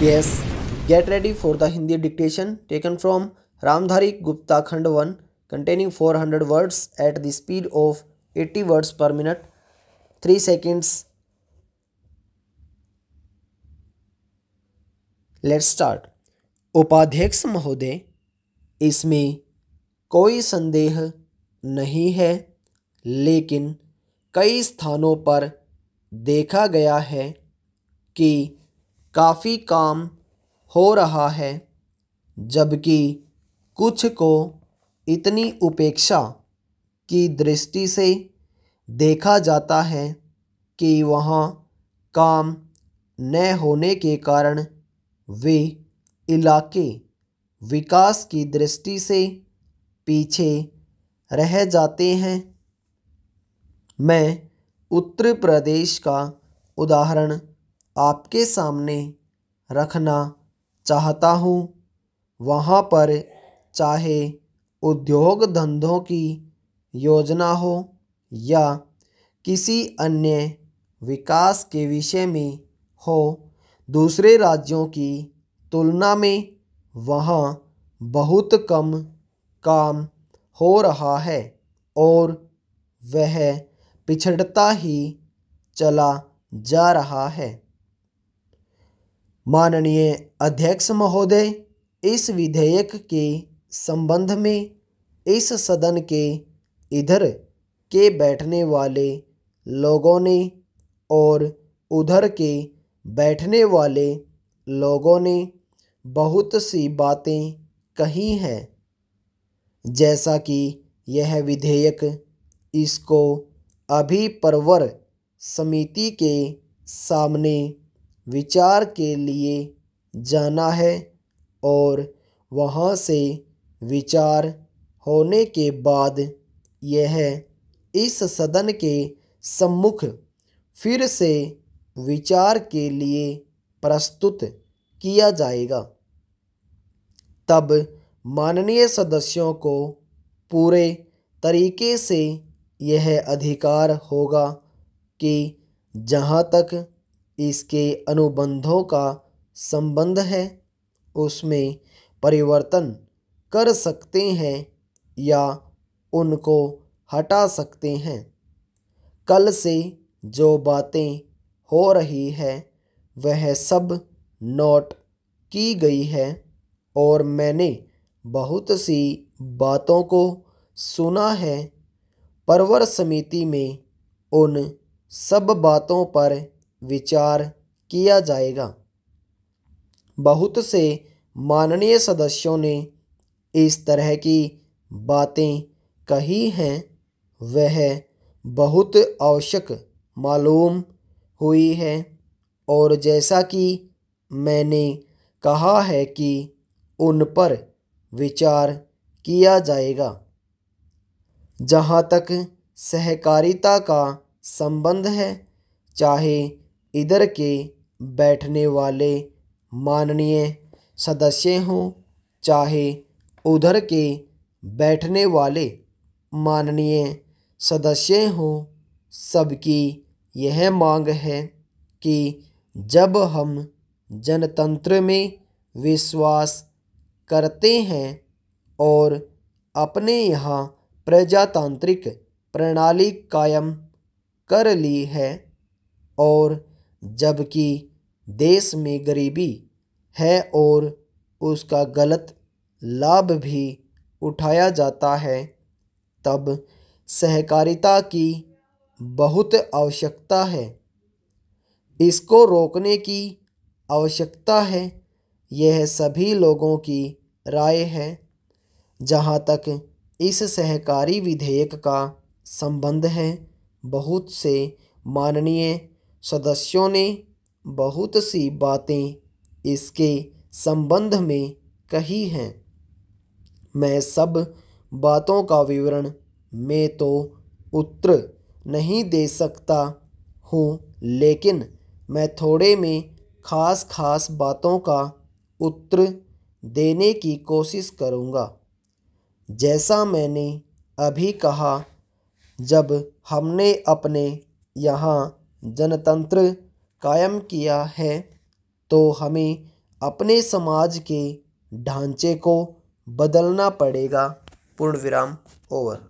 Yes, get ready for the Hindi dictation taken from Ramdhari Gupta Khand 1 containing 400 words at the speed of 80 words per minute. 3 seconds. Let's start. उपाध्यक्ष महोदय, इसमें कोई संदेह नहीं है, लेकिन कई स्थानों पर देखा गया है कि काफ़ी काम हो रहा है, जबकि कुछ को इतनी उपेक्षा की दृष्टि से देखा जाता है कि वहाँ काम न होने के कारण वे इलाके विकास की दृष्टि से पीछे रह जाते हैं। मैं उत्तर प्रदेश का उदाहरण आपके सामने रखना चाहता हूँ। वहाँ पर चाहे उद्योग धंधों की योजना हो या किसी अन्य विकास के विषय में हो, दूसरे राज्यों की तुलना में वहाँ बहुत कम काम हो रहा है और वह पिछड़ता ही चला जा रहा है। माननीय अध्यक्ष महोदय, इस विधेयक के संबंध में इस सदन के इधर के बैठने वाले लोगों ने और उधर के बैठने वाले लोगों ने बहुत सी बातें कही हैं। जैसा कि यह विधेयक इसको अभी प्रवर समिति के सामने विचार के लिए जाना है और वहाँ से विचार होने के बाद यह इस सदन के सम्मुख फिर से विचार के लिए प्रस्तुत किया जाएगा। तब माननीय सदस्यों को पूरे तरीके से यह अधिकार होगा कि जहाँ तक इसके अनुबंधों का संबंध है उसमें परिवर्तन कर सकते हैं या उनको हटा सकते हैं। कल से जो बातें हो रही है वह सब नोट की गई है और मैंने बहुत सी बातों को सुना है। प्रवर समिति में उन सब बातों पर विचार किया जाएगा। बहुत से माननीय सदस्यों ने इस तरह की बातें कही हैं, वह बहुत आवश्यक मालूम हुई है और जैसा कि मैंने कहा है कि उन पर विचार किया जाएगा। जहाँ तक सहकारिता का संबंध है, चाहे इधर के बैठने वाले माननीय सदस्य हों, चाहे उधर के बैठने वाले माननीय सदस्य हों, सबकी यह मांग है कि जब हम जनतंत्र में विश्वास करते हैं और अपने यहाँ प्रजातांत्रिक प्रणाली कायम कर ली है और जबकि देश में गरीबी है और उसका गलत लाभ भी उठाया जाता है, तब सहकारिता की बहुत आवश्यकता है। इसको रोकने की आवश्यकता है, यह सभी लोगों की राय है। जहाँ तक इस सहकारी विधेयक का संबंध है, बहुत से माननीय सदस्यों ने बहुत सी बातें इसके संबंध में कही हैं। मैं सब बातों का विवरण में तो उत्तर नहीं दे सकता हूँ, लेकिन मैं थोड़े में खास बातों का उत्तर देने की कोशिश करूँगा। जैसा मैंने अभी कहा, जब हमने अपने यहाँ जनतंत्र कायम किया है तो हमें अपने समाज के ढांचे को बदलना पड़ेगा। पूर्ण विराम। ओवर।